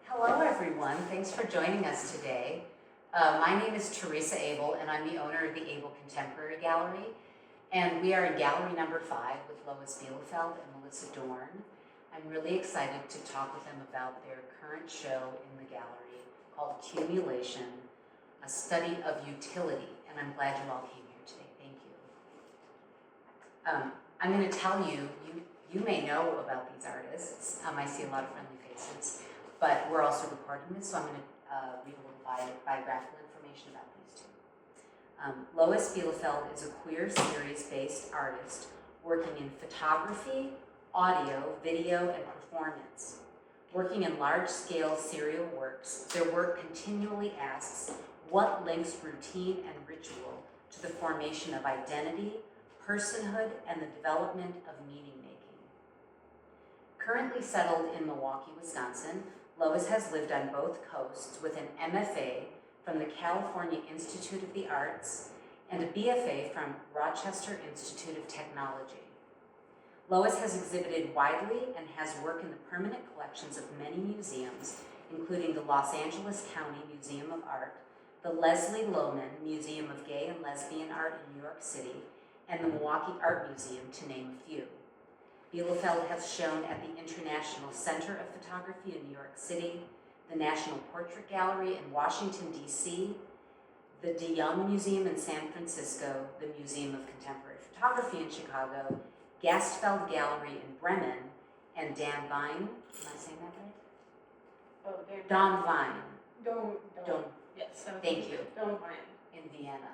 Hello everyone, thanks for joining us today. My name is Theresa Abel and I'm the owner of the Abel Contemporary Gallery. And we are in gallery number 5 with Lois Bielefeld and Melissa Dorn. I'm really excited to talk with them about their current show in the gallery called Accumulation, a study of utility. And I'm glad you all came here today, thank you. I'm going to tell you, you may know about these artists. I see a lot of friendly faces, but we're also recording this, so I'm going to read a little biographical information about these two. Lois Bielefeld is a queer series-based artist working in photography, audio, video, and performance. Working in large-scale serial works, their work continually asks what links routine and ritual to the formation of identity, personhood, and the development of meaning-making. Currently settled in Milwaukee, Wisconsin, Lois has lived on both coasts with an MFA from the California Institute of the Arts and a BFA from Rochester Institute of Technology. Lois has exhibited widely and has work in the permanent collections of many museums, including the Los Angeles County Museum of Art, the Leslie Lohman Museum of Gay and Lesbian Art in New York City, and the Milwaukee Art Museum, to name a few. Bielefeld has shown at the International Center of Photography in New York City, the National Portrait Gallery in Washington, D.C., the De Young Museum in San Francisco, the Museum of Contemporary Photography in Chicago, Gastfeld Gallery in Bremen, and Dan Vine, am I saying that right? Oh, Don Vine. Don. Yes. Thank you. Don Vine. In Vienna.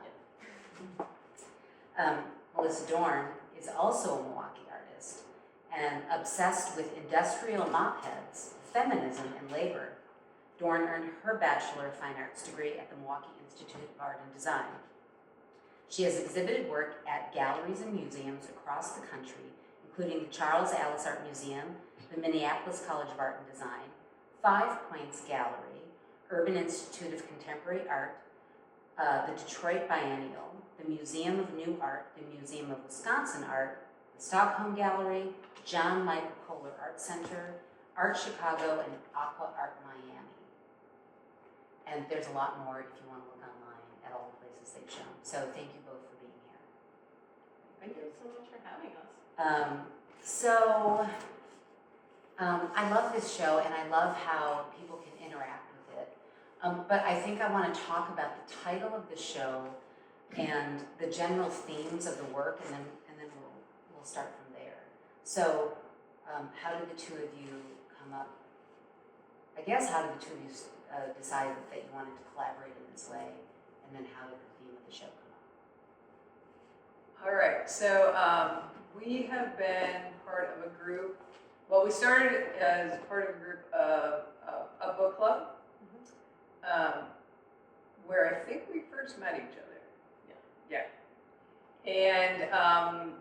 Yeah. Melissa Dorn is also a Milwaukee artist and obsessed with industrial mop heads, feminism, and labor. Dorn earned her Bachelor of Fine Arts degree at the Milwaukee Institute of Art and Design. She has exhibited work at galleries and museums across the country, including the Charles Allis Art Museum, the Minneapolis College of Art and Design, Five Points Gallery, Urban Institute of Contemporary Art, the Detroit Biennial, the Museum of New Art, the Museum of Wisconsin Art, the Stockholm Gallery, John Michael Kohler Art Center, Art Chicago, and Aqua Art Miami. And there's a lot more if you want to look online at all the places they've shown. So thank you both for being here. Thank you so much for having us. I love this show and I love how people can interact with it. But I think I want to talk about the title of the show and the general themes of the work, and then we'll start from there. So, how did the two of you come up? I guess how did the two of you decide that you wanted to collaborate in this way, and then how did the theme of the show come up? All right, so we have been part of a group. Well, we started as part of a group of a book club, where I think we first met each other. Yeah. And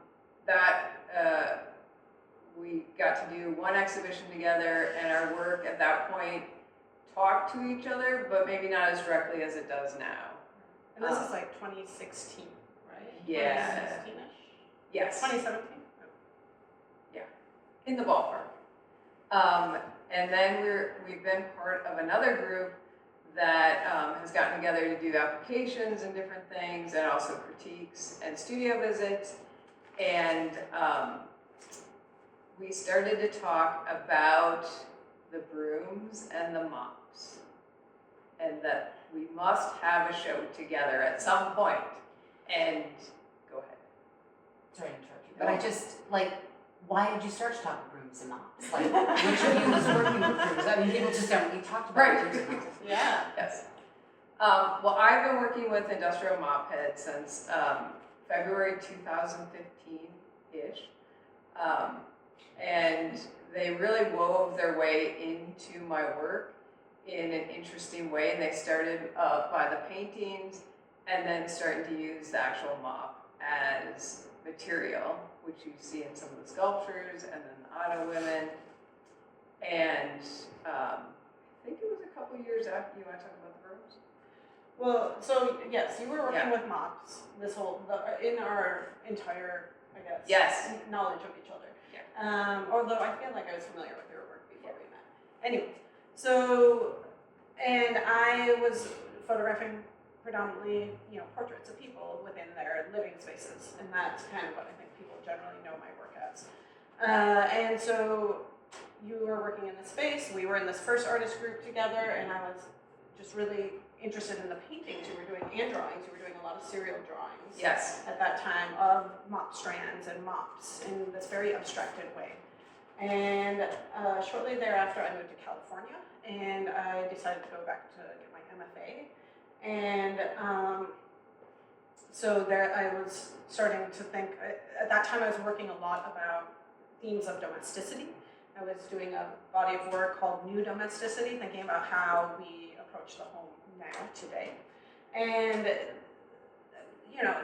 we got to do one exhibition together, and our work at that point talked to each other, but maybe not as directly as it does now. And this is like 2016, right? Yeah. 2016-ish? Yes. 2017? Yeah, in the ballpark. And then we've been part of another group that has gotten together to do applications and different things, and also critiques and studio visits. And we started to talk about the brooms and the mops, and that we must have a show together at some point. And go ahead. Sorry to interrupt you, but I just, why did you start to talk brooms and mops? Which of you was working with brooms? I mean, people just don't, we talked about brooms and mops. Yeah. Yes. Well, I've been working with industrial mop heads since February 2015-ish. And they really wove their way into my work in an interesting way. And they started by the paintings, and then starting to use the actual mop as material, which you see in some of the sculptures, and then the auto women. And I think it was a couple years after. You want to talk about the brooms? Well, so yes, you were working with mops in our entire, I guess, knowledge of each other. Yeah. Although I feel like I was familiar with your work before we met. Anyway, So, and I was photographing predominantly, portraits of people within their living spaces, and that's kind of what I think people generally know my work as. And so you were working in this space, we were in this first artist group together, and I was just really interested in the paintings you were doing and drawings. You were doing a lot of serial drawings Yes. at that time of mop strands and mops in this very abstracted way. And shortly thereafter, I moved to California, and I decided to go back to get my MFA. And so there I was starting to think, at that time I was working a lot about themes of domesticity. I was doing a body of work called New Domesticity, thinking about how we approach the home now, today. And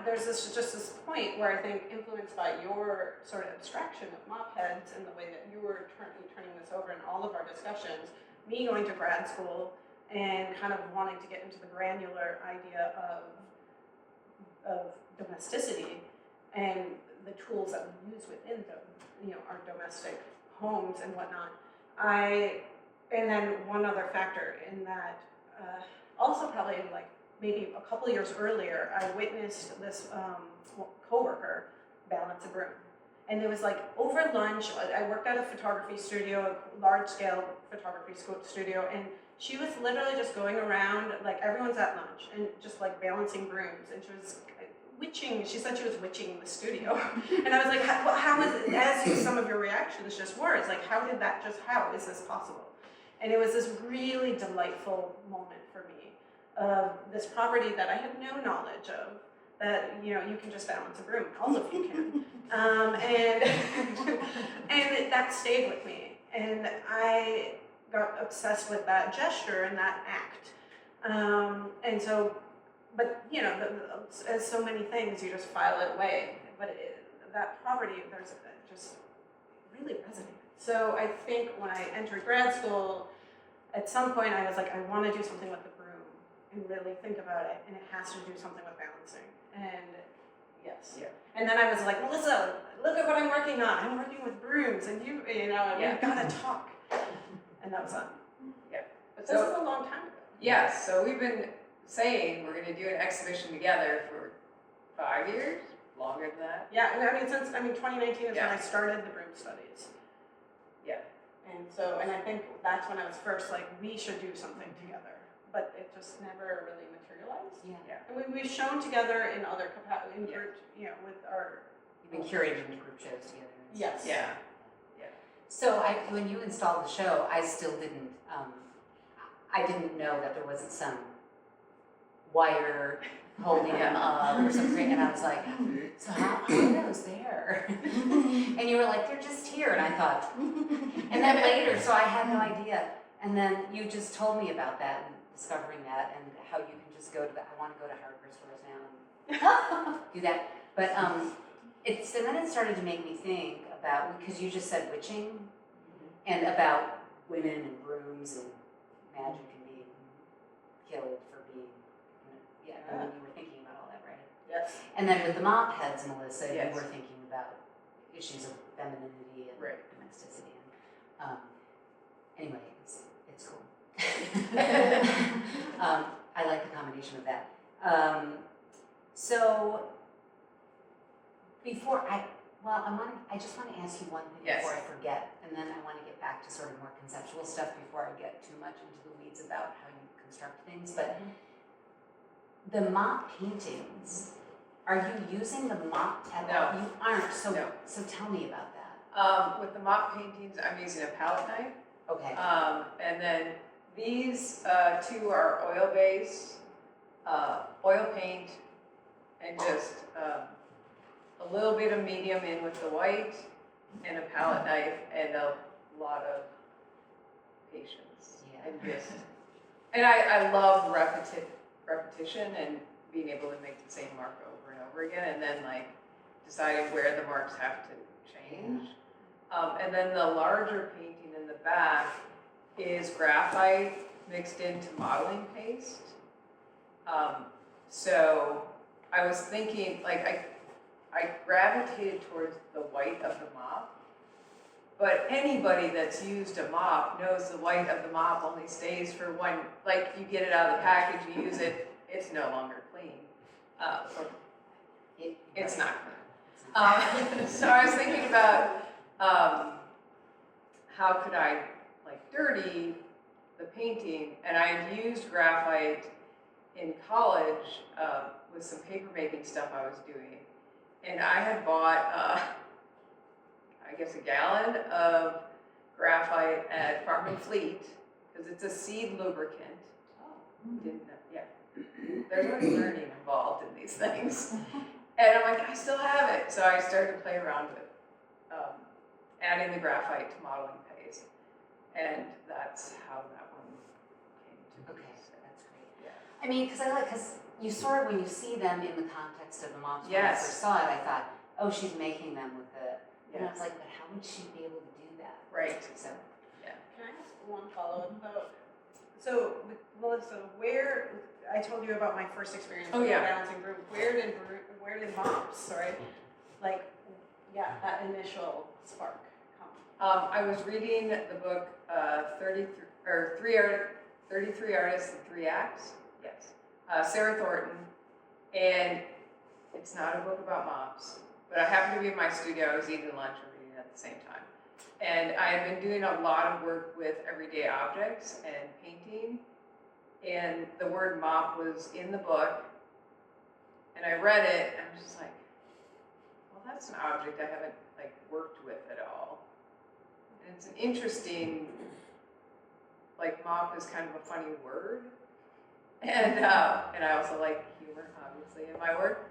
there's this point where I think, influenced by your sort of abstraction of mop heads and the way that you were turning this over in all of our discussions, me going to grad school and kind of wanting to get into the granular idea of domesticity and the tools that we use within our domestic homes and whatnot. And then one other factor in that, also probably like maybe a couple years earlier, I witnessed this coworker balance a broom. And it was like over lunch, I worked at a photography studio, a large scale photography studio, and she was literally just going around, like everyone's at lunch, and just like balancing brooms, and she was witching, she said she was witching the studio. And I was like, how is it, as some of your reactions just were, it's like, how is this possible? And it was this really delightful moment for me of this property that I had no knowledge of, that you can just balance a broom, all of you can. And that stayed with me, and I got obsessed with that gesture and that act. And so, but as so many things, you just file it away. But that property, just really resonated. So I think when I entered grad school, at some point I was like, I want to do something with the broom and really think about it, and it has to do something with balancing. And yes. Yeah. And then I was like, Melissa, look at what I'm working on. I'm working with brooms, and we've got to talk. And that was fun. Yeah. But this is a long time ago. Yes, so we've been saying we're going to do an exhibition together for 5 years, longer than that. Yeah, since 2019 is when I started the broom studies. Yeah. And I think that's when I was first like, we should do something together. But it just never really materialized. Yeah. And we've shown together in other capacities, with our... You've been curating the group shows together. Yes. Yeah. So when you installed the show, I still didn't, I didn't know that there wasn't some wire holding them up or something, and I was like, so how are those there? And you were like, they're just here, and I thought, and then later, so I had no idea, and then you just told me about that and discovering that, and how you can just go to I want to go to hardware stores now and do that, but and then it started to make me think about, because you just said witching, and about women and brooms and magic and being killed for being, I mean, you were thinking about all that, right? Yes. And then with the mop heads, Melissa, Yes. you were thinking about issues of femininity and domesticity. And, anyway, it's cool. I like the combination of that. So, before I just want to ask you one thing before I forget, and then I want to get back to sort of more conceptual stuff before I get too much into the weeds about how you construct things. But the mop paintings, are you using the mop at all? No. You aren't. So No. So tell me about that. With the mop paintings, I'm using a palette knife. Okay. And then these two are oil-based, oil paint, and just a little bit of medium in with the white, and a palette knife, and a lot of patience. Yeah. And I love repetition and being able to make the same mark over and over again, and then like deciding where the marks have to change. And then the larger painting in the back is graphite mixed into modeling paste. So I was thinking, like I gravitated towards the white of the mop, But anybody that's used a mop knows the white of the mop only stays for one, like you get it out of the package, you use it, it's no longer clean. Or it's not clean. So I was thinking about how could I like dirty the painting, and I had used graphite in college with some paper making stuff I was doing, and I had bought I guess a gallon of graphite at Farm and Fleet because it's a seed lubricant. Didn't know, yeah. There's always learning involved in these things. And I'm like, I still have it. So I started to play around with adding the graphite to modeling paste. And that's how that one came to be. Okay, that's great. Yeah. I mean, because you sort of, when you see them in the context of the mops, when I Yes. first saw it, I thought, oh, she's making them with the, and I was Yes. like, but how would she be able to do that? Right. So, Can I ask one follow-up though? So, Melissa, where, I told you about my first experience Oh, with yeah. balancing broom. Where did mops, right? Like, yeah, that initial spark come? I was reading the book 33 Artists and 3 Acts. Yes. Sarah Thornton. And it's not a book about mops, but I happened to be in my studio. I was eating lunch and reading at the same time. And I had been doing a lot of work with everyday objects and painting. And the word mop was in the book. And I read it and I was just like, well, that's an object I haven't like worked with at all. And it's an interesting, like mop is kind of a funny word. And I also like humor, obviously, in my work.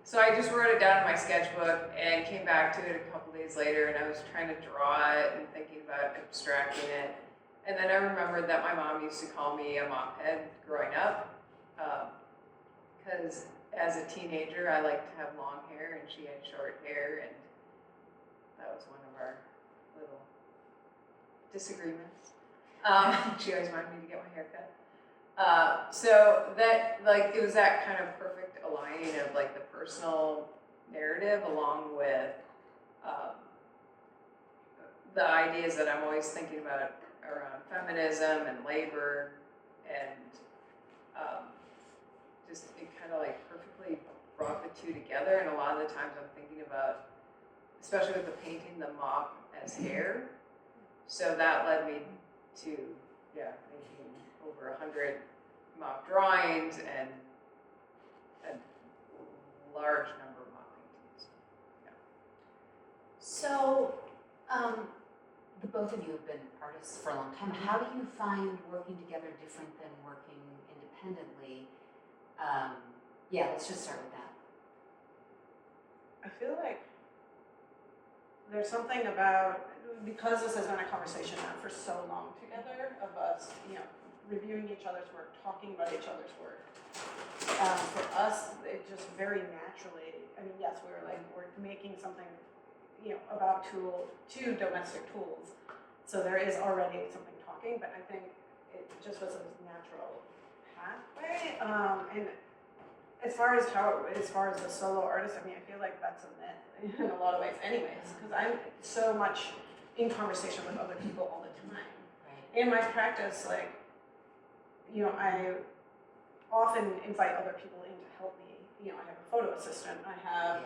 So I just wrote it down in my sketchbook and came back to it a couple days later, and I was trying to draw it and thinking about abstracting it. And then I remembered that my mom used to call me a mop head growing up, because as a teenager I liked to have long hair and she had short hair, and that was one of our little disagreements. She always wanted me to get my hair cut. So that, like, it was that kind of perfect aligning of like the personal narrative along with the ideas that I'm always thinking about around feminism and labor, and just it kind of like perfectly brought the two together. And a lot of the times I'm thinking about, especially with the painting, the mop as hair. So that led me to, making over 100 mop drawings and a large number of mop paintings. Yeah. So, the both of you have been artists for a long time. How do you find working together different than working independently? Let's just start with that. I feel like there's something about, because this has been a conversation now for so long together of us, reviewing each other's work, talking about each other's work. For us, it just very naturally, I mean, yes, we're making something, about two domestic tools. So there is already something talking, but I think it just was a natural pathway. And as far as the solo artist, I mean, I feel like that's a myth in a lot of ways anyways, because I'm so much in conversation with other people all the time. Right. In my practice, like, I often invite other people in to help me. I have a photo assistant. I have,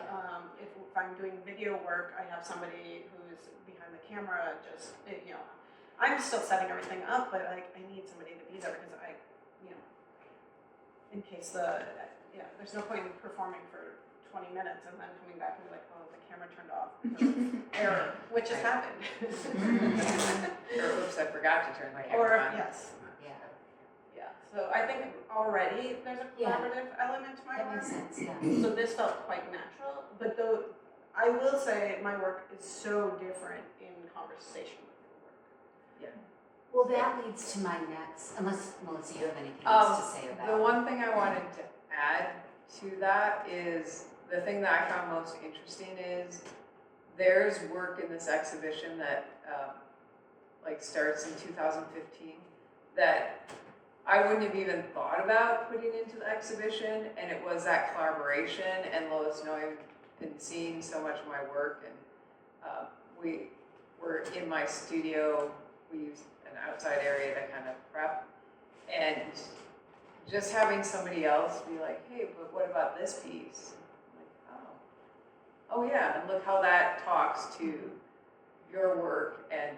if I'm doing video work, I have somebody who's behind the camera. Just, I'm still setting everything up, but like I need somebody to be there because in case there's no point in performing for 20 minutes and then coming back and be like, oh, the camera turned off because of error, which has happened. Or oops, I forgot to turn my camera on. Yes. Yeah. So I think already there's a collaborative element to my That work. makes sense, yeah. So this felt quite natural, but though I will say my work is so different in conversation with your work. Yeah. Well, that leads to my next, unless, Melissa, you have anything else to say about The one thing I wanted to add to that is the thing that I found most interesting is there's work in this exhibition that starts in 2015 that I wouldn't have even thought about putting into the exhibition, and it was that collaboration and Lois knowing and seeing so much of my work, and we're in my studio. We use an outside area to kind of prep, and just having somebody else be like, hey, but what about this piece? I'm like, oh yeah, and look how that talks to your work, and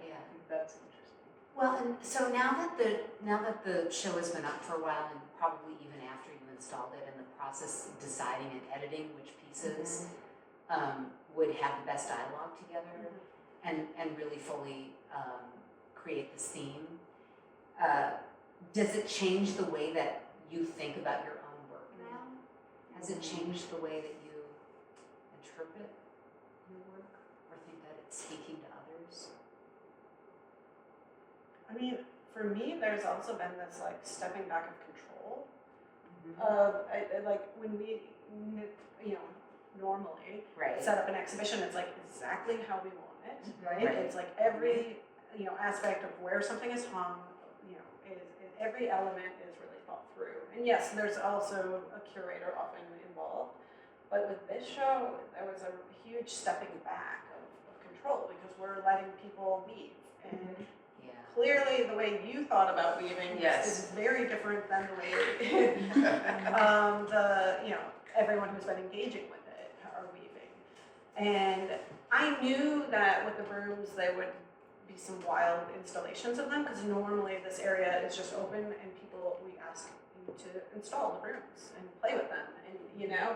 yeah, I think that's interesting. Well, and so now that the show has been up for a while, and probably even after you installed it, and the process of deciding and editing which pieces would have the best dialogue together, and really fully create this theme, does it change the way that you think about your own work now? Has it changed the way that you interpret your work, or think that it's speaking to others? I mean, for me, there's also been this like stepping back of control of like when we, normally Right. set up an exhibition, it's like exactly how we want it, right? Right. It's like every aspect of where something is hung, is every element is really thought through. And yes, there's also a curator often involved, but with this show, there was a huge stepping back of control because we're letting people weave. And clearly the way you thought about weaving is very different than the way everyone who's been engaging with it are weaving. And I knew that with the brooms there would be some wild installations of them because normally this area is just open and we ask you to install the brooms and play with them, and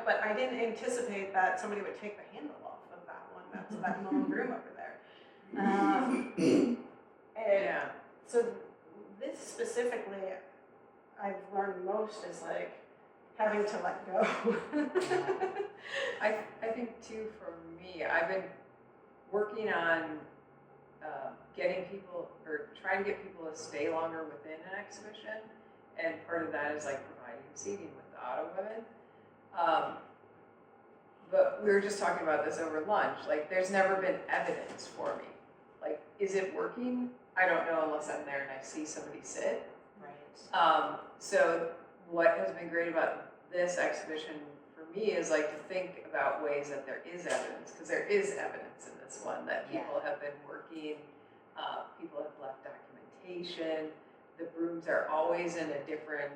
but I didn't anticipate that somebody would take the handle off of that one. That's that lone broom over there. So this specifically, I've learned most is like having to let go. I think too, for me, I've been working on getting people, or trying to get people to stay longer within an exhibition, and part of that is like providing seating with the Auto Women. But we were just talking about this over lunch, like there's never been evidence for me. Like, is it working? I don't know unless I'm there and I see somebody sit. Right. So what has been great about this exhibition for me is like to think about ways that there is evidence, because there is evidence in this one that people have been working, people have left documentation, the brooms are always in a different...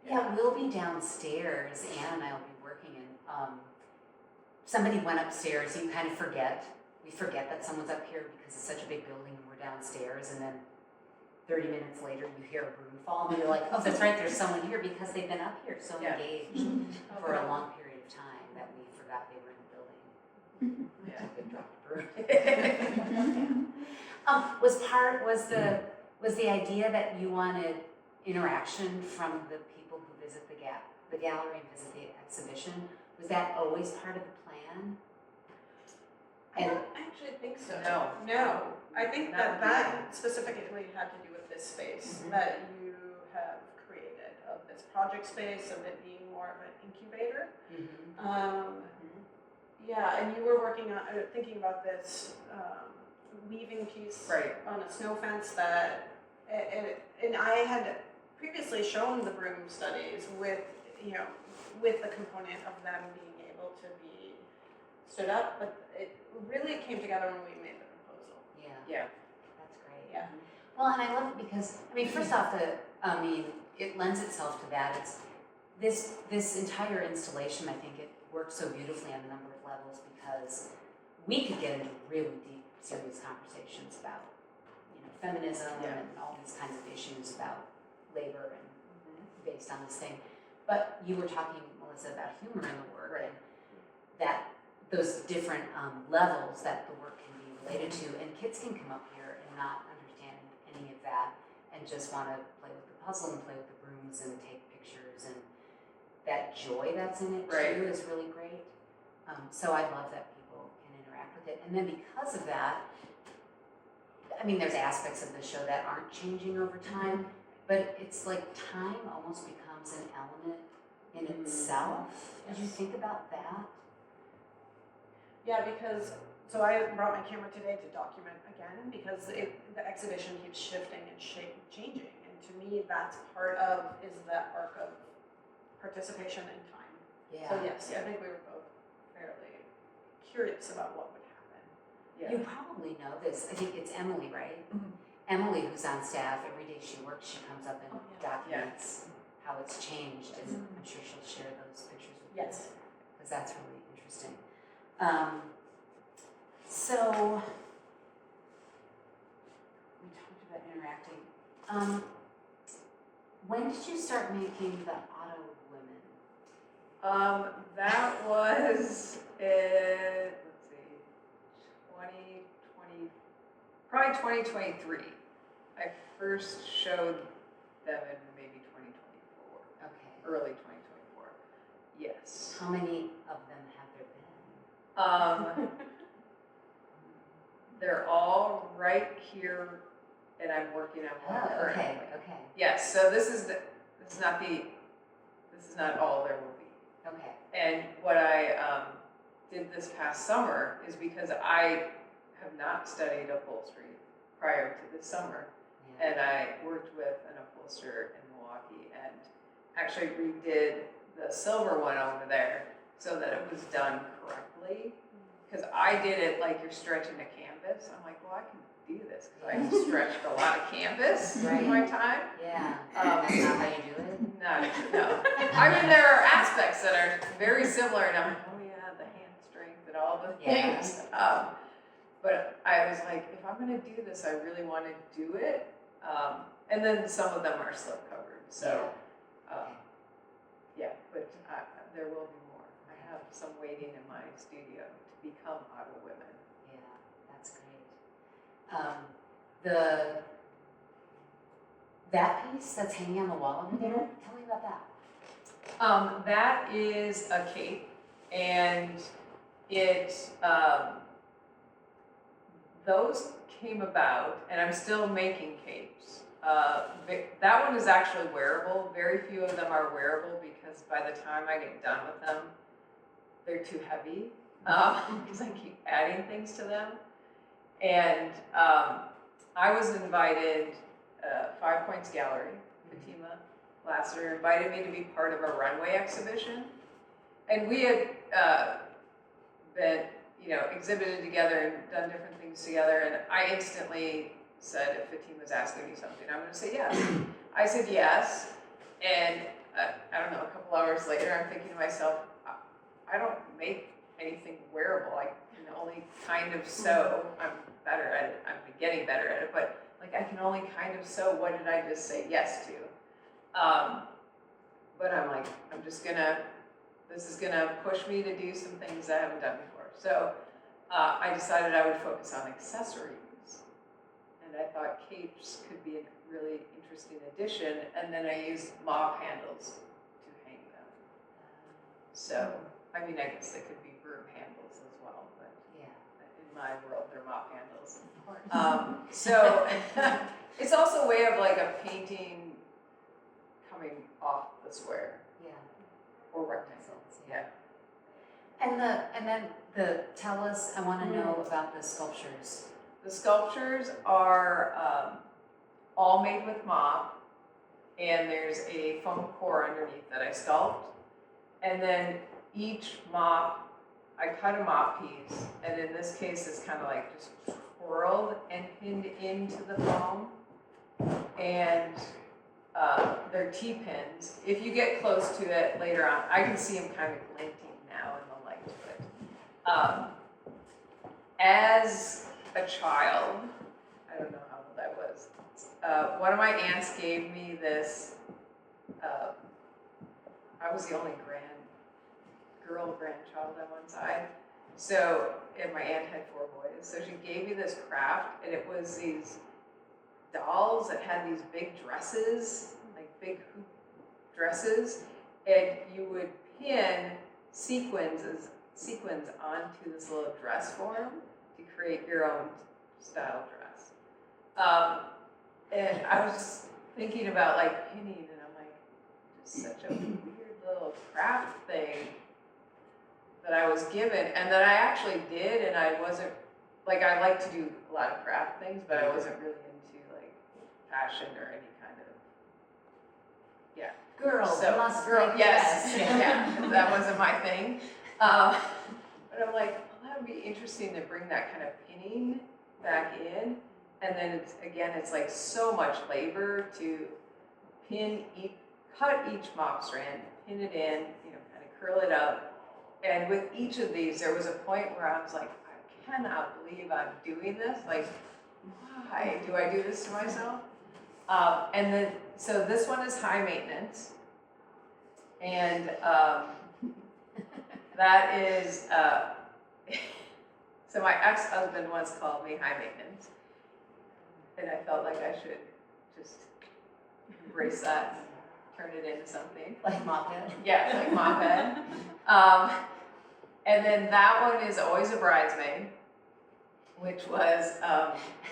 Yeah, we'll be downstairs, Anne and I will be working, and somebody went upstairs, you kind of forget. We forget that someone's up here because it's such a big building and we're downstairs, and then 30 minutes later you hear a broom fall and you're like, oh, that's right, there's someone here, because they've been up here so engaged for a long period of time that we forgot they were in the building. They dropped a broom. Was the idea that you wanted interaction from the people who visit the gallery and visit the exhibition? Was that always part of the plan? I don't actually think so. No. I think that specifically had to do with this space that you have created, of this project space, of it being more of an incubator. Yeah, and you were working on, thinking about this weaving piece on a snow fence that, and I had previously shown the broom studies with the component of them being able to be stood up, but it really came together when we made the proposal. Yeah. That's great. Yeah. Well, and I love it because, first off, it lends itself to that. It's this entire installation, I think it works so beautifully on a number of levels, because we could get into really deep, serious conversations about, feminism and all these kinds of issues about labor and based on this thing. But you were talking, Melissa, about humor in the work, and that those different levels that the work can be related to, and kids can come up here and not understand any of that and just want to play with the puzzle and play with the brooms and take pictures, and that joy that's in it too is really great. So I love that people can interact with it, and then because of that, there's aspects of the show that aren't changing over time, but it's like time almost becomes an element in itself. Did you think about that? Yeah, because, so I brought my camera today to document again, because the exhibition keeps shifting and changing, and to me that's part of, is that arc of participation in time. Yeah. So yes, I think we were both fairly curious about what would happen. Yeah. You probably know this. I think it's Emily, right? Mhm. Emily, who's on staff, every day she works, she comes up and Oh, yeah. documents how it's changed, and I'm sure she'll share those pictures with you. Yes. Because that's really interesting. So we talked about interacting. When did you start making the auto women? That was in, let's see, 2020, probably 2023. I first showed them in maybe 2024, Okay. early 2024. Yes. How many of them have there been? They're all right here, and I'm working on one currently. Okay. Yes, so this is not all there will be. Okay. And what I did this past summer is because I have not studied upholstery prior to this summer, Yeah. and I worked with an upholsterer in Milwaukee and actually redid the silver one over there so that it was done correctly. Because I did it like you're stretching a canvas. I'm like, well, I can do this because I stretched a lot of canvas in my time. Yeah. That's not how you do it? No. I mean, there are aspects that are very similar, and I'm like, oh yeah, the hand strength and all the Yeah. things. But I was like, if I'm going to do this, I really want to do it. And then some of them are slip covered. So, yeah, but there will be more. I have some waiting in my studio to become auto women. Yeah, that's great. That piece that's hanging on the wall over there, tell me about that. That is a cape, and it those came about, and I'm still making capes. That one is actually wearable. Very few of them are wearable because by the time I get done with them, they're too heavy because I keep adding things to them. And I was invited, 5 Points Gallery, Fatima Lasser invited me to be part of a runway exhibition. And we had been, exhibited together and done different things together. And I instantly said, if Fatima's asking me something, I'm going to say yes. I said yes. And I don't know, a couple hours later, I'm thinking to myself, I don't make anything wearable. I can only kind of sew. I'm better at it. I'm getting better at it. But like, I can only kind of sew. What did I just say yes to? But I'm like, this is gonna push me to do some things I haven't done before. So I decided I would focus on accessories. And I thought capes could be a really interesting addition. And then I used mop handles to hang them. So, I mean, I guess they could be broom handles as well, but Yeah. in my world, they're mop handles. Of course. So it's also a way of like a painting coming off the square Yeah. or rectangle. Yeah. And then tell us, I want to know about the sculptures. The sculptures are all made with mop, and there's a foam core underneath that I sculpt. And then each mop, I cut a mop piece, and in this case it's kind of like just twirled and pinned into the foam. And they're T-pins. If you get close to it later on, I can see them kind of glinting now in the light. But as a child, I don't know how old I was, one of my aunts gave me this, I was the only girl grandchild on one side. So, and my aunt had 4 boys. So she gave me this craft, and it was these dolls that had these big dresses, like big hoop dresses, and you would pin sequins onto this little dress form to create your own style dress. And I was just thinking about like pinning, and I'm like, just such a weird little craft thing that I was given, and that I actually did, and I wasn't, like, I like to do a lot of craft things, but I wasn't really into like fashion or any kind of, yeah. Girls So, must girl, make yes, dress. yeah, that wasn't my thing. But I'm like, well, thought it'd be interesting to bring that kind of pinning back in. And then it's like so much labor to cut each mop strand, pin it in, kind of curl it up. And with each of these, there was a point where I was like, I cannot believe I'm doing this. Like, why do I do this to myself? So this one is high maintenance. And that is, so my ex-husband once called me high maintenance. And I felt like I should just embrace that, turn it into something. Like mop head? Yeah, like mop head. And then that one is always a bridesmaid, which was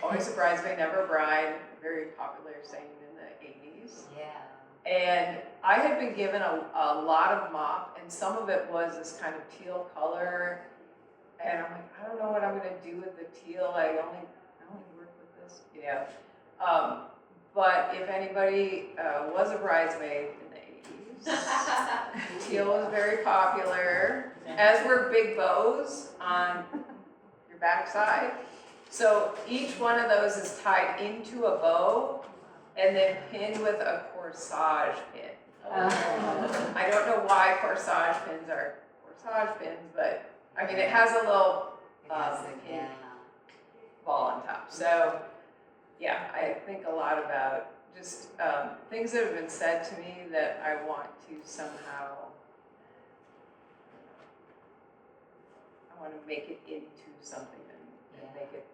always a bridesmaid, never a bride, a very popular saying in the 80s. Yeah. And I had been given a lot of mop, and some of it was this kind of teal color. And I'm like, I don't know what I'm going to do with the teal. I only work with this, But if anybody was a bridesmaid in the 80s, teal was very popular, as were big bows on your backside. So each one of those is tied into a bow and then pinned with a corsage pin. I don't know why corsage pins are corsage pins, but I mean it has a little pin ball on top. So yeah, I think a lot about just things that have been said to me that I want to somehow, I want to make it into something and make it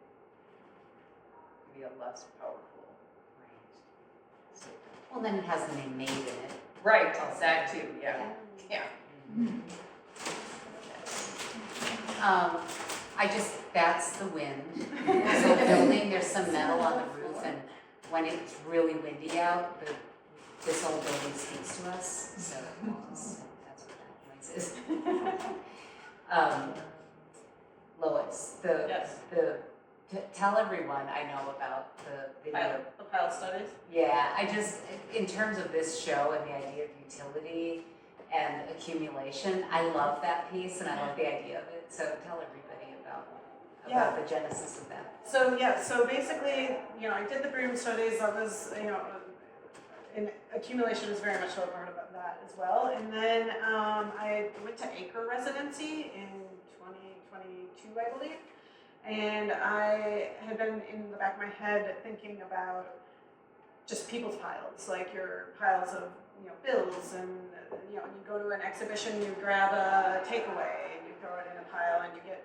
be a less powerful. Right. Well, then it has the name made in it. Right, that too, yeah. That's the wind. So building, there's some metal on the roof, and when it's really windy out, this old building speaks to us, so that's what that noise is. Lois, Yes. tell everyone I know about the video. The pile studies? Yeah, in terms of this show and the idea of utility and accumulation, I love that piece and I love the idea of it, so tell everybody about the genesis of that. So basically, I did the broom studies. That was, and accumulation is very much so a part of that as well. And then I went to Acre residency in 2022, I believe. And I had been in the back of my head thinking about just people's piles, like your piles of bills, and you go to an exhibition, you grab a takeaway, and you throw it in a pile, and you get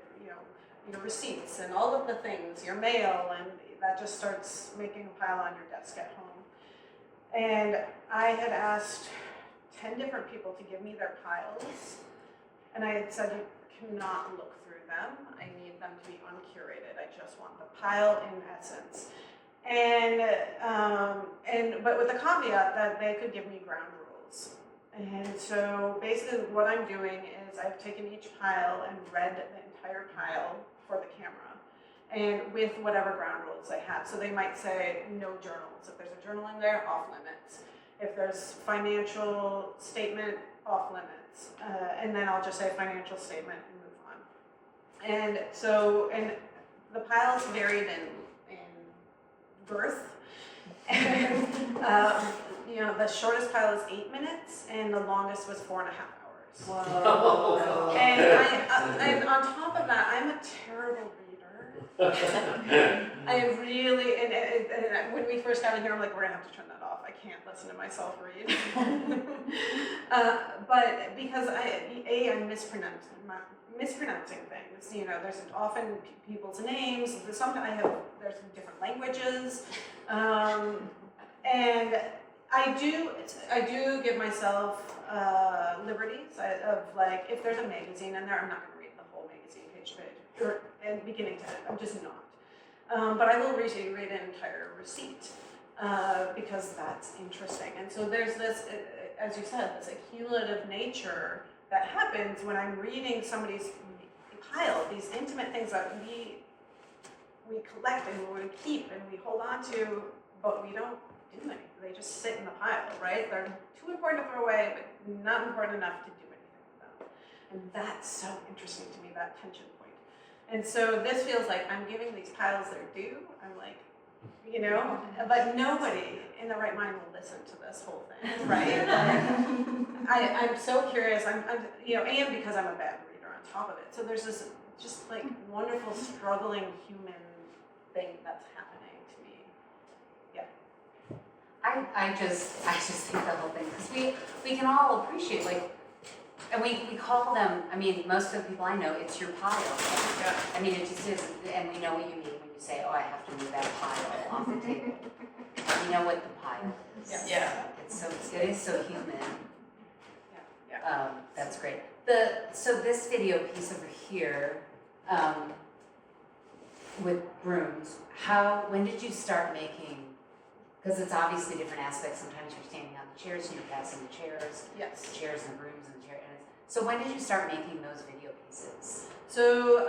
your receipts and all of the things, your mail, and that just starts making a pile on your desk at home. And I had asked 10 different people to give me their piles, and I had said, you cannot look through them. I need them to be uncurated. I just want the pile in essence. But with the caveat that they could give me ground rules. And so basically what I'm doing is I've taken each pile and read the entire pile for the camera, and with whatever ground rules they have. So they might say no journals. If there's a journal in there, off limits. If there's financial statement, off limits. And then I'll just say financial statement and move on. And so, and the piles varied in girth. And, the shortest pile is 8 minutes, and the longest was 4.5 hours. Whoa. And on top of that, I'm a terrible reader. I really, and when we first got in here, I'm like, we're gonna have to turn that off. I can't listen to myself read. But because I'm mispronouncing things. There's often people's names. Sometimes there's different languages, and I do give myself liberties of like, if there's a magazine in there, I'm not going to read the whole magazine page to page and beginning to end. I'm just not. But I will read an entire receipt because that's interesting. And so there's this, as you said, this accumulative nature that happens when I'm reading somebody's pile, these intimate things that we collect and we keep and we hold on to, but we don't do anything. They just sit in the pile, right? They're too important to throw away, but not important enough to do anything with them. And that's so interesting to me, that tension point. And so this feels like I'm giving these piles their due. I'm like, you know, but nobody in the right mind will listen to this whole thing, right? I'm so curious. I'm, you know, and because I'm a bad reader on top of it. So there's this just like wonderful struggling human thing that's happening to me. Yeah. I just think the whole thing, because we can all appreciate, like, and we call them, I mean, most of the people I know, it's your pile. Yeah. I mean, it just is, and we know what you mean when you say, oh, I have to move that pile off the table. We know what the pile is. Yeah. It is so human. Yeah. That's great. So this video piece over here, with brooms, when did you start making, because it's obviously different aspects, sometimes you're standing on the chairs and you're passing the chairs, Yes. the chairs and the brooms and the chairs. So when did you start making those video pieces? So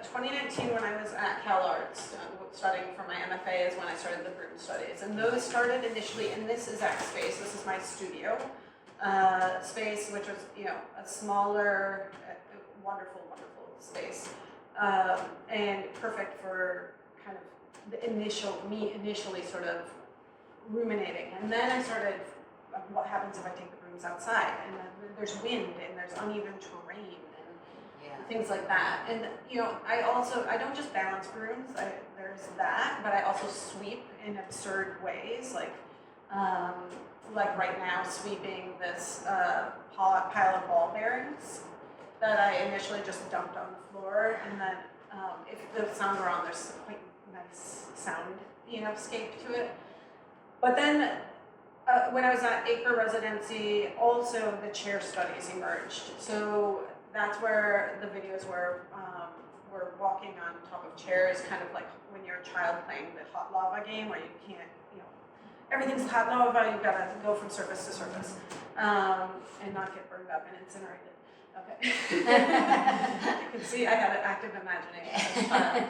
2019, when I was at CalArts studying for my MFA, is when I started the broom studies. And those started initially in this exact space. This is my studio space, which was, you know, a smaller, wonderful, wonderful space. And perfect for kind of the initially sort of ruminating. And then I started, what happens if I take the brooms outside? And then there's wind and there's uneven terrain and things like that. And, you know, I don't just balance brooms, there's that, but I also sweep in absurd ways, like right now sweeping this pile of ball bearings that I initially just dumped on the floor, and then if the sound were on, there's quite nice sound, you know, scape to it. But then when I was at Acre residency, also the chair studies emerged. So that's where the videos were walking on top of chairs, kind of like when you're a child playing the hot lava game, where you can't, you know, everything's hot lava, you've got to go from surface to surface and not get burned up and incinerated. Okay. You can see I had an active imagination as a child.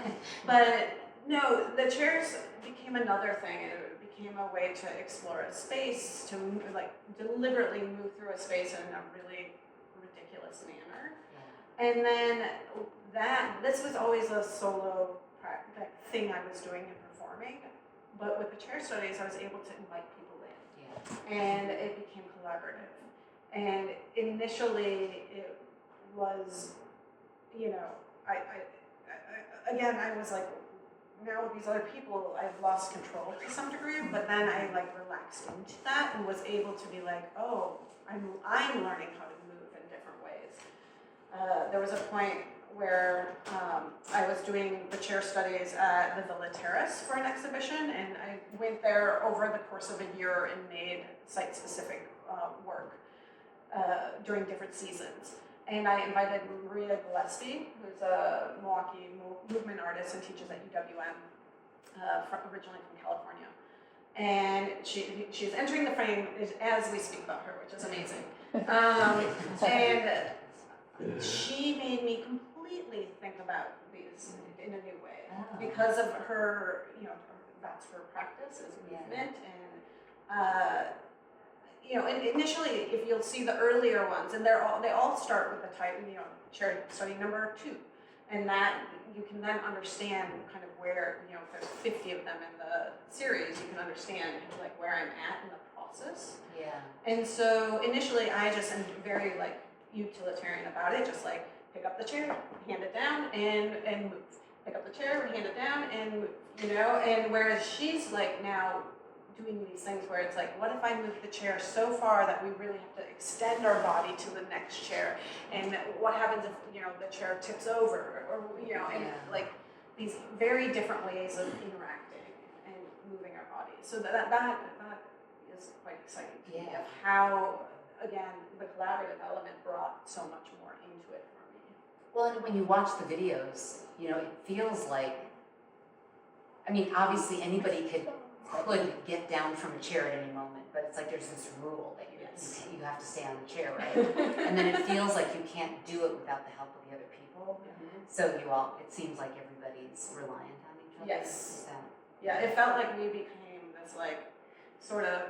But no, the chairs became another thing. It became a way to explore a space, to like deliberately move through a space in a really ridiculous manner. And then this was always a solo thing I was doing and performing. But with the chair studies, I was able to invite people in. And it became collaborative. And initially, it was, you know, I was like, now with these other people, I've lost control to some degree, but then I like relaxed into that and was able to be like, oh, I'm learning how to move in different ways. There was a point where I was doing the chair studies at the Villa Terrace for an exhibition, and I went there over the course of a year and made site-specific work during different seasons. And I invited Maria Gillespie, who's a Milwaukee movement artist and teaches at UWM, originally from California. And she's entering the frame as we speak about her, which is amazing. And she made me completely think about these in a new way because of her, you know, that's her practice is movement. And you know, initially, if you'll see the earlier ones, and they all start with the type, you know, chair study number 2, and that you can then understand kind of where, you know, if there's 50 of them in the series, you can understand like where I'm at in the process. Yeah. And so initially, I just am very like utilitarian about it, just like pick up the chair, hand it down, and move. Pick up the chair, hand it down, and move. You know, and whereas she's like now doing these things where it's like, what if I move the chair so far that we really have to extend our body to the next chair? And what happens if, you know, the chair tips over, or you know, and like these very different ways of interacting and moving our bodies. So that is quite exciting to me, of how, again, the collaborative element brought so much more into it for me. Well, and when you watch the videos, you know, it feels like, I mean, obviously anybody could get down from a chair at any moment, but it's like there's this rule that you have to stay on the chair, right? And then it feels like you can't do it without the help of the other people. So it seems like everybody's reliant on each other. Yes. Yeah, it felt like we became this like sort of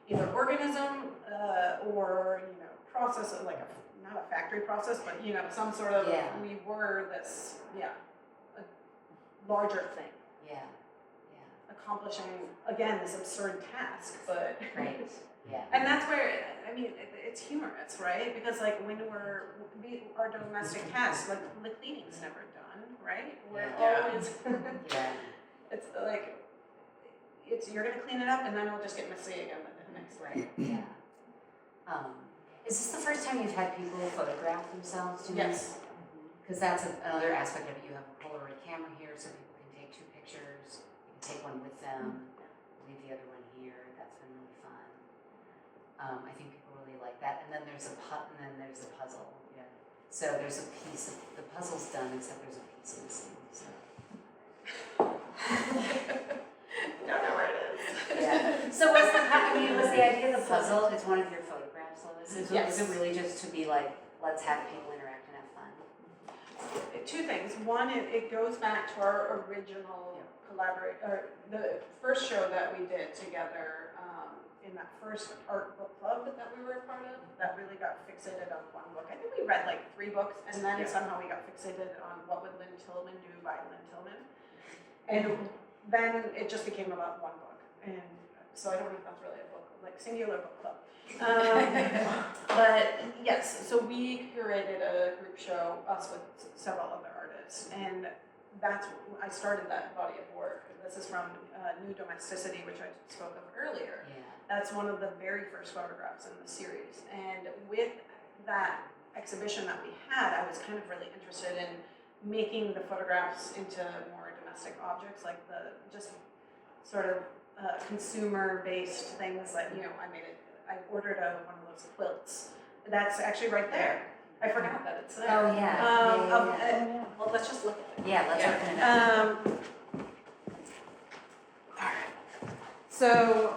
either organism or, you know, process of like not a factory process, but, you know, some sort of, we were this, larger thing, Yeah. accomplishing, again, this absurd task, but. Right. Yeah. And that's where, I mean, it's humorous, right? Because like when our domestic tasks, like the cleaning's never done, right? We're Yeah. always, Yeah. it's like, you're gonna clean it up and then it'll just get messy again the next day. Right. Yeah. Is this the first time you've had people photograph themselves doing Yes. Because that's another aspect of it. You have a Polaroid camera here, so people can take 2 pictures. You can take one with them, leave the other one here. That's been really fun. I think people really like that. And then there's a puzzle. Yeah. So there's a piece of the puzzle's done, except there's a piece missing. So. Don't know where it is. Yeah. So was the idea of the puzzle? It's one of your photographs, Lois. Yes. Is it really just to be like, let's have people interact and have fun? 2 things. One, it goes back to our original the first show that we did together in that first art book club that we were a part of, that really got fixated on one book. I think we read like 3 books, and then somehow we got fixated on What Would Lynn Tillman Do by Lynn Tillman. And then it just became about one book. And so I don't know if that's really a book, like singular book club. But yes, so we curated a group show, us with several other artists, and I started that body of work. This is from New Domesticity, which I spoke of earlier. Yeah. That's one of the very first photographs in the series. And with that exhibition that we had, I was kind of really interested in making the photographs into more domestic objects, like the just sort of consumer-based things that, I ordered one of those quilts. That's actually right there. I forgot that it's there. Oh, yeah. Well, let's just look at it. Yeah, let's open it up. All right. So,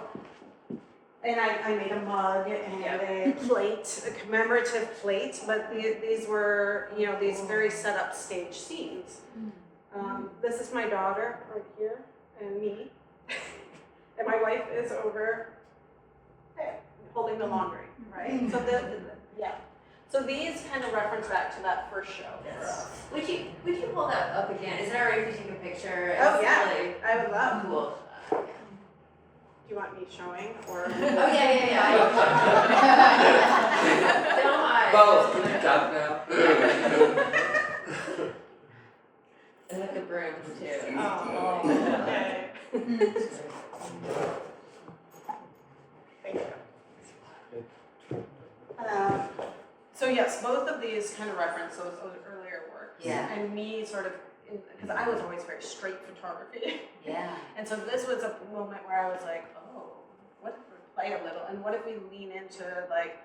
and I made a mug and a plate, a commemorative plate, but these were, these very set up stage scenes. This is my daughter right here, and me. And my wife is over there, holding the laundry, right? So So these kind of reference back to that first show for us. Would you pull that up again? Is it alright if you take a picture? Oh, It's yeah. really I would love. cool. Do you want me showing or? Oh yeah. Don't hide. Both. Can you talk now? And with the brooms too. Oh, okay. Thank you. So yes, both of these kind of reference those earlier works. Yeah. And me sort of, because I was always very straight photography. Yeah. And so this was a moment where I was like, oh, what if we play a little? And what if we lean into like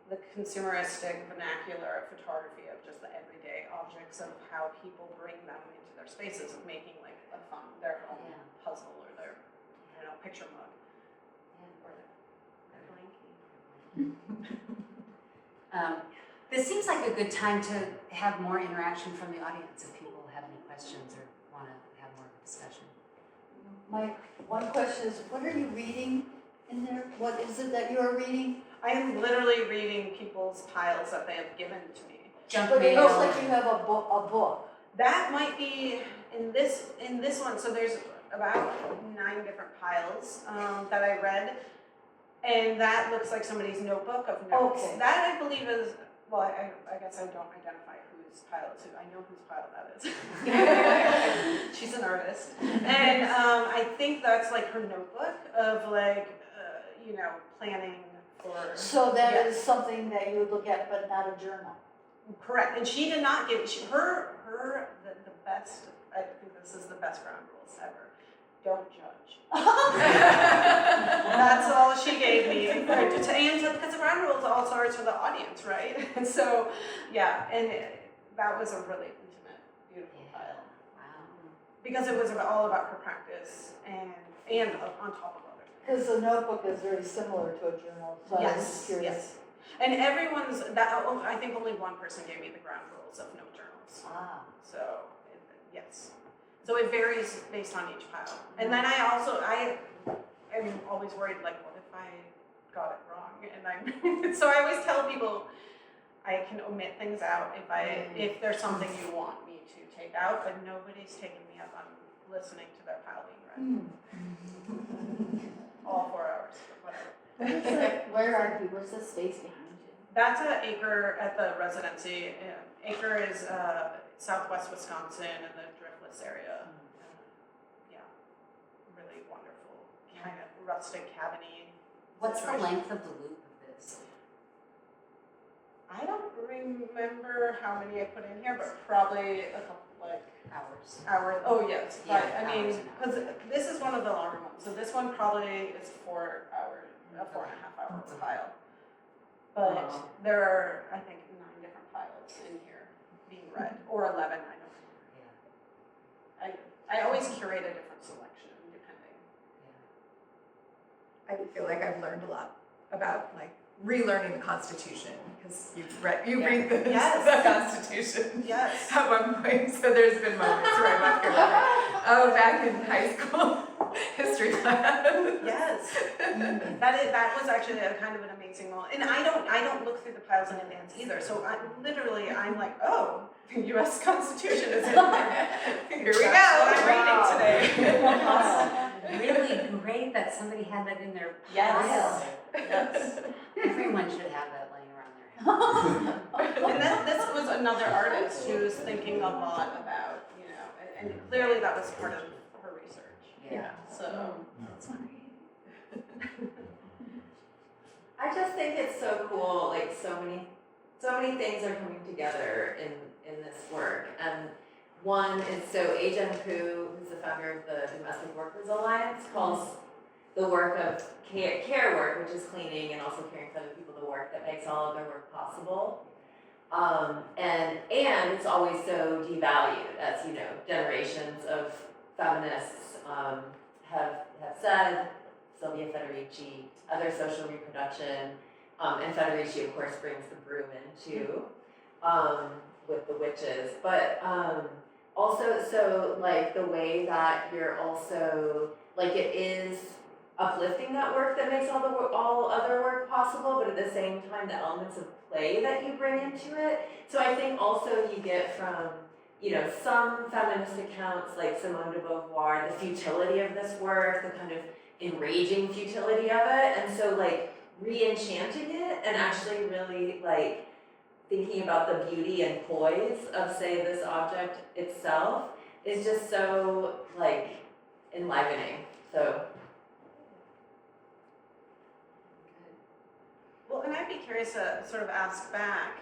the consumeristic vernacular of photography of just the everyday objects of how people bring them into their spaces of making like their own puzzle or their, picture mug. Or their blankie. This seems like a good time to have more interaction from the audience if people have any questions or want to have more of a discussion. My one question is, what are you reading in there? What is it that you are reading? I am literally reading people's piles that they have given to me. Junk But it mail. looks like you have a book. That might be in this one. So there's about 9 different piles that I read, and that looks like somebody's notebook of notes. Okay. That I believe is, well, I guess I don't identify whose pile it's who. I know whose pile that is. She's an artist, and I think that's like her notebook of like planning for. So that is something that you would look at, but not a journal. Correct, and she did not give the best. I think this is the best ground rules ever. Don't judge. That's all she gave me. Because the ground rules also are to the audience, right? And so, that was a really intimate, beautiful file. Wow. Because it was all about her practice and on top of other things. Because the notebook is very similar to a journal, so I was just curious. Yes. And I think only one person gave me the ground rules of no journals. Ah. So, yes. So it varies based on each pile. And then I am always worried, like, what if I got it wrong? And so I always tell people I can omit things out if there's something you want me to take out, but nobody's taken me up on listening to their pile being read. All 4 hours, whatever. Where are you? Where's the space behind you? That's at Acre at the residency. Acre is southwest Wisconsin in the Driftless area. Yeah, really wonderful, kind of rustic cabiny. What's the situation. length of the loop of this? I don't remember how many I put in here, but probably a couple, like Hours. hours. Oh yes, Yeah, but I mean, hours and because this is one of the longer ones. So this one probably is 4 hours, a 4.5 hour file. But Wow. there are, I think, 9 different files in here being read, or 11. I don't know. Yeah. I always curate a different selection depending. I feel like I've learned a lot about like relearning the Constitution because you read the, Yes. the Constitution Yes. at one point. So there's been moments where I'm up here like, oh, back in high school history class. Yes. That was actually a kind of an amazing moment. And I don't look through the piles in advance either. So I'm like, oh, the U.S. Constitution is in there. Here we That's go. what I'm reading today. Really great that somebody had that in their Yes. file. Yes. Everyone should have that laying around their house. And then this was another artist who was thinking a lot about, and clearly that was part of her research. Yeah. So. That's great. I just think it's so cool, like so many things are coming together in this work. And one is, so Ajen Koo, who's the founder of the Domestic Workers Alliance, calls the work of care work, which is cleaning and also caring for other people, the work that makes all of their work possible. And it's always so devalued, as you know, generations of feminists have said. Sylvia Federici, other social reproduction, and Federici of course brings the broom in too, with the witches. But also, so like the way that you're also, like it is uplifting that work that makes all other work possible, but at the same time the elements of play that you bring into it. So I think also you get from, some feminist accounts like Simone de Beauvoir, the futility of this work, the kind of enraging futility of it, and so like re-enchanting it and actually really like thinking about the beauty and poise of, say, this object itself is just so like enlivening. So Well, and I'd be curious to sort of ask back,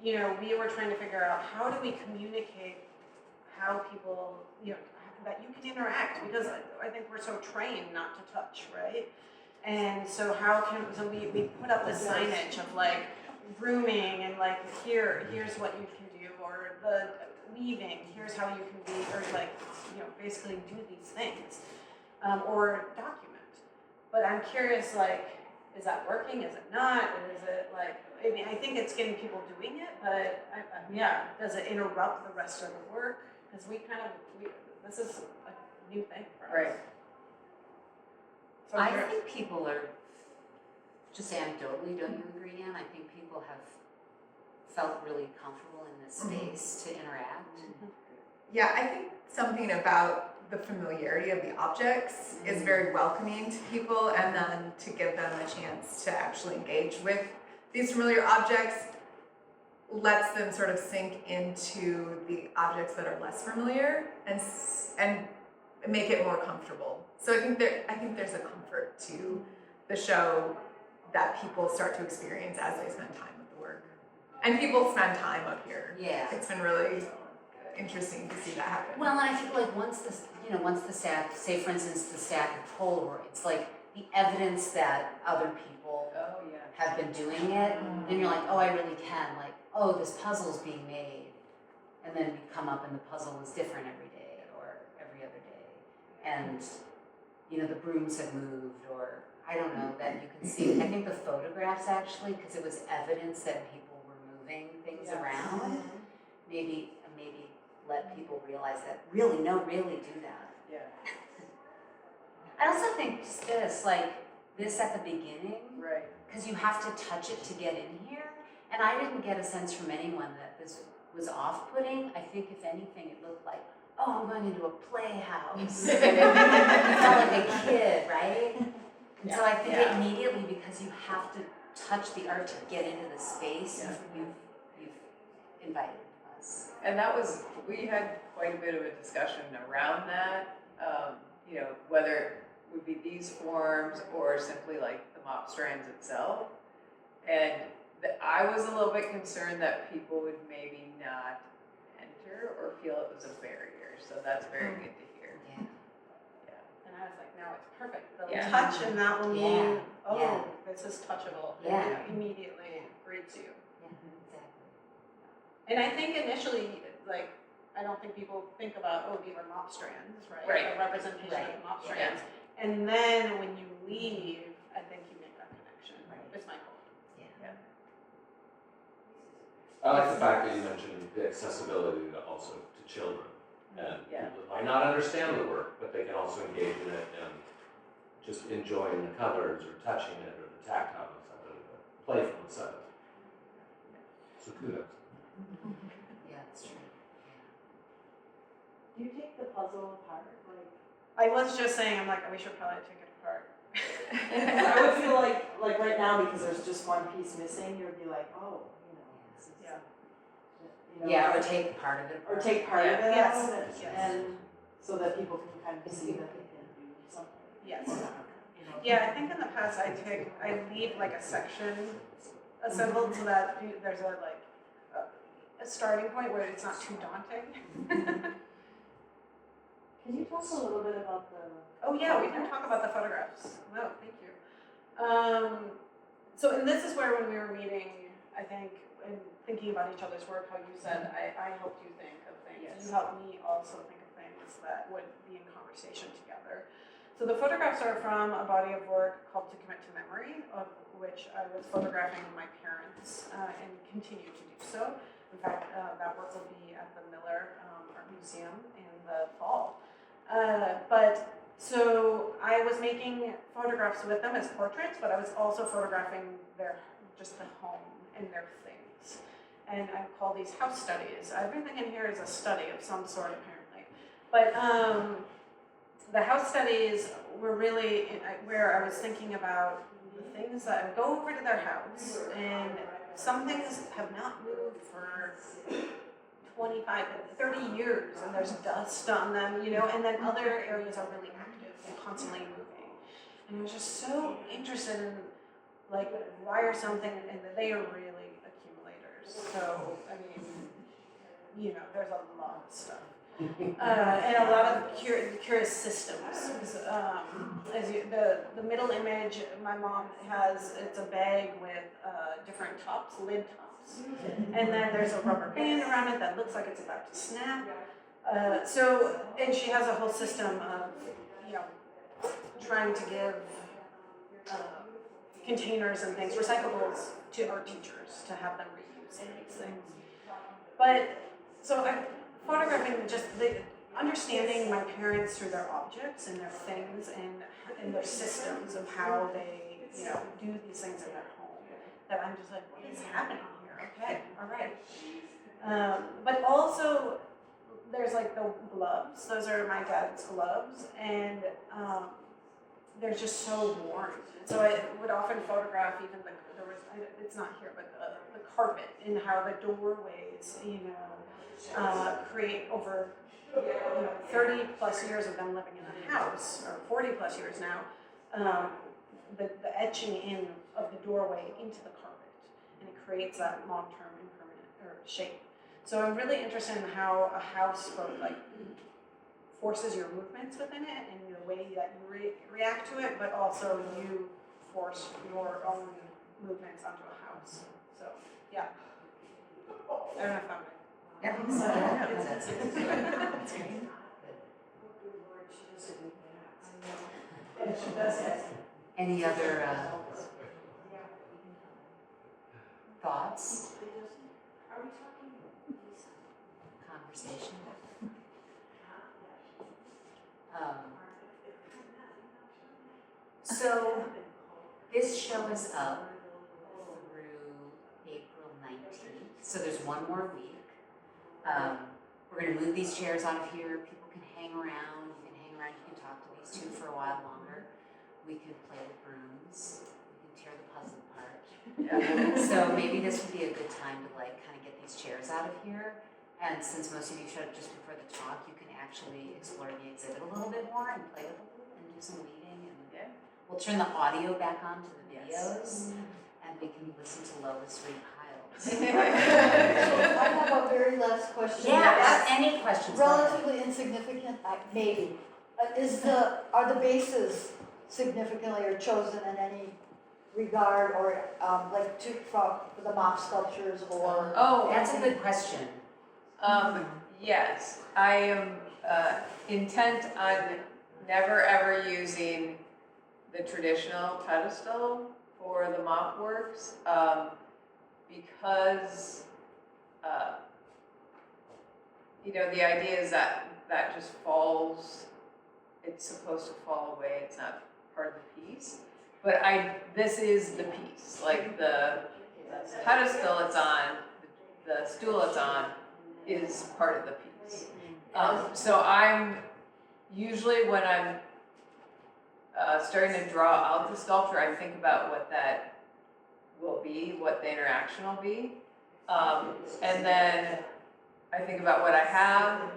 we were trying to figure out how do we communicate how people, that you can interact, because I think we're so trained not to touch, right? And so we put up this signage of like brooming and like here's what you can do, or the weaving, here's how you can weave, or like, basically do these things, or document. But I'm curious, like, is that working? Is it not? Or is it like, I think it's getting people doing it, but does it interrupt the rest of the work? Because this is a new thing for us. Right. So I think people are, just anecdotally, don't you agree, Anne? I think people have felt really comfortable in this space to interact. Yeah, I think something about the familiarity of the objects is very welcoming to people, and then to give them a chance to actually engage with these familiar objects lets them sort of sink into the objects that are less familiar and make it more comfortable. So I think there's a comfort to the show that people start to experience as they spend time with the work. And people spend time up here. Yeah. It's been really interesting to see that happen. Well, and I think like once the stack, say for instance the stack of Polaroids, like the evidence that other people Oh, yeah. have been doing it, then you're like, oh, I really can. Like, oh, this puzzle's being made. And then you come up and the puzzle is different every day or every other day. And, the brooms have moved, or I don't know, that you can see. I think the photographs actually, because it was evidence that people were moving things around, maybe let people realize that really do that. Yeah. I also think just this, like this at the beginning, Right. because you have to touch it to get in here. And I didn't get a sense from anyone that this was off-putting. I think if anything, it looked like, oh, I'm going into a playhouse. You felt like a kid, right? And so I think immediately, because you have to touch the art to get into the space, you've invited us. And that was, we had quite a bit of a discussion around that, you know, whether it would be these forms or simply like the mop strands itself. And I was a little bit concerned that people would maybe not enter or feel it was a barrier. So that's very good to hear. Yeah. And I was like, no, it's perfect. They'll Yeah. touch and that will mean, oh, Yeah. this is touchable. Yeah. And it immediately greets you. Yeah, exactly. And I think initially, like, I don't think people think about, oh, these are mop strands, right? Right. A representation Right. of mop Yeah. strands. And then when you leave, I think you make that connection. Right. It's my hope. I like the fact that you mentioned the accessibility also to children. And Yeah. people that might not understand the work, but they can also engage in it and just enjoying the colors or touching it or the tactileness of it, the playfulness of it. So kudos. Yeah, that's true. Do you take the puzzle apart? Like, I was just saying, I'm like, we should probably take it apart. I would feel like right now, because there's just one piece missing, you would be like, oh, you know, this is, Yeah. you know, Yeah, or take part of it. or take part of it Yes. out, and, Yes. and so that people can kind of see that they can do something. Yes. You know? Yeah, I think in the past I leave like a section assembled so that there's a starting point where it's not too daunting. Can you talk a little bit about the? Oh yeah, we can talk about the photographs. No, thank you. So and this is where when we were meeting, I think, and thinking about each other's work, how you said I helped you think of things. Yes. You helped me also think of things that would be in conversation together. So the photographs are from a body of work called To Commit to Memory, of which I was photographing my parents and continue to do so. In fact, that work will be at the Miller Art Museum in the fall. So I was making photographs with them as portraits, but I was also photographing just the home and their things. And I call these house studies. Everything in here is a study of some sort, apparently. But the house studies were really where I was thinking about the things that I would go over to their house, and some things have not moved for 25, 30 years, and there's dust on them, you know, and then other areas are really active and constantly moving. And I was just so interested in, like, why are something, and they are really accumulators. So, I mean, you know, there's a lot of stuff. And a lot of curious systems. The middle image, my mom has, it's a bag with different tops, lid tops. And then there's a rubber band around it that looks like it's about to snap. And she has a whole system of, you know, trying to give containers and things, recyclables, to art teachers to have them reuse these things. So I'm photographing just understanding my parents through their objects and their things and their systems of how they, you know, do these things in their home. That I'm just like, what is happening here? Okay, all right. But also, there's like the gloves. Those are my dad's gloves, and they're just so worn. So I would often photograph even it's not here, but the carpet and how the doorways, you know, create over 30 plus years of them living in a house, or 40 plus years now, the etching in of the doorway into the carpet, and it creates that long-term impermanent shape. So I'm really interested in how a house both like forces your movements within it and the way that you react to it, but also you force your own movements onto a house. So yeah, I don't know if I'm That's good. That's great. and she does it. Any other thoughts? Conversation? So this show is up through April 19th, so there's one more week. We're gonna move these chairs out of here, people can hang around, you can talk to these two for a while longer. We can play with brooms, we can tear the puzzle apart. So maybe this would be a good time to like kind of get these chairs out of here. And since most of you showed up just before the talk, you can actually explore the exhibit a little bit more and play with it and do some weeding. And we'll turn the audio back on to the videos, and we can listen to Lois read piles. So I have a very last question. Yeah, any questions? Relatively insignificant, maybe. Are the bases significantly or chosen in any regard, or like for the mop sculptures, or? Oh, That's a good question. Yes, I am intent on never ever using the traditional pedestal for the mop works, because the idea is that that just falls. It's supposed to fall away. It's not part of the piece. But this is the piece. Like the pedestal it's on, the stool it's on, is part of the piece. So I'm usually when I'm starting to draw out the sculpture, I think about what that will be, what the interaction will be, and then I think about what I have.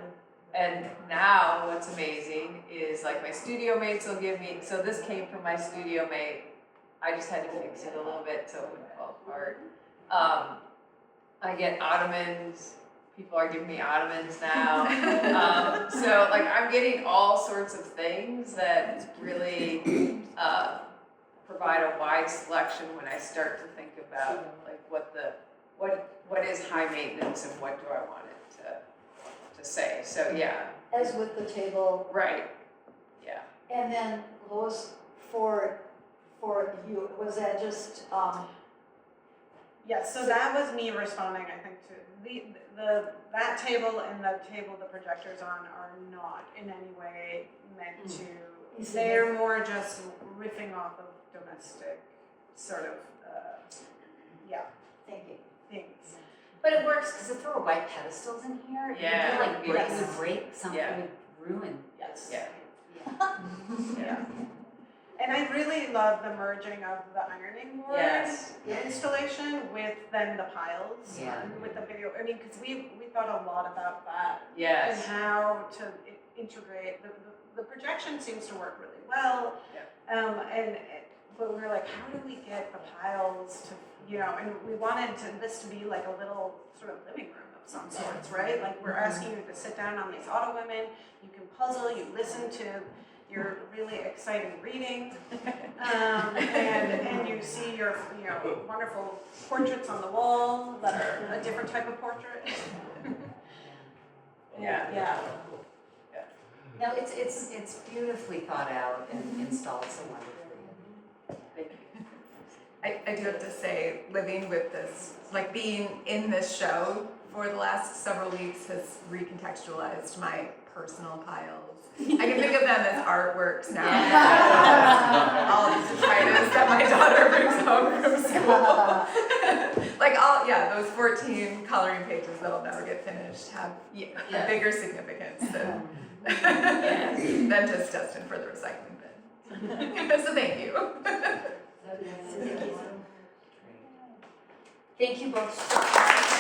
And now what's amazing is like my studio mates will give me, so this came from my studio mate. I just had to fix it a little bit so it wouldn't fall apart. I get ottomans. People are giving me ottomans now. So like I'm getting all sorts of things that really provide a wide selection when I start to think about like what is high maintenance and what do I want it to say. So yeah. As with the table. Right. Yeah. And then Lois, for you, was that just Yes, so that was me responding, I think, to that table and the table the projector's on are not in any way meant to. They're more just riffing off of domestic sort of Thank you. things. But it works because if there were white pedestals in here, it would be like Yes. it would break something, Yeah. it would ruin. Yes. Yeah. Yeah. And I really love the merging of the ironing board installation with then the piles with the video. I mean, because we thought a lot about that and how to integrate. The projection seems to work really well, but we were like, how do we get the piles to, and we wanted this to be like a little sort of living room of some sorts, right? Like we're asking you to sit down on these Otto women, you can puzzle, you listen to your really exciting reading, and you see your wonderful portraits on the wall that are a different type of portrait. Yeah. No, it's beautifully thought out and installed so wonderfully. Thank you. I do have to say, living with this, like being in this show for the last several weeks has recontextualized my personal piles. I can think of them as artworks now. All these detritus that my daughter brings home from school. Those 14 coloring pages that'll never get finished have a bigger significance than just destined for the recycling bin. So thank you. Thank you both so much.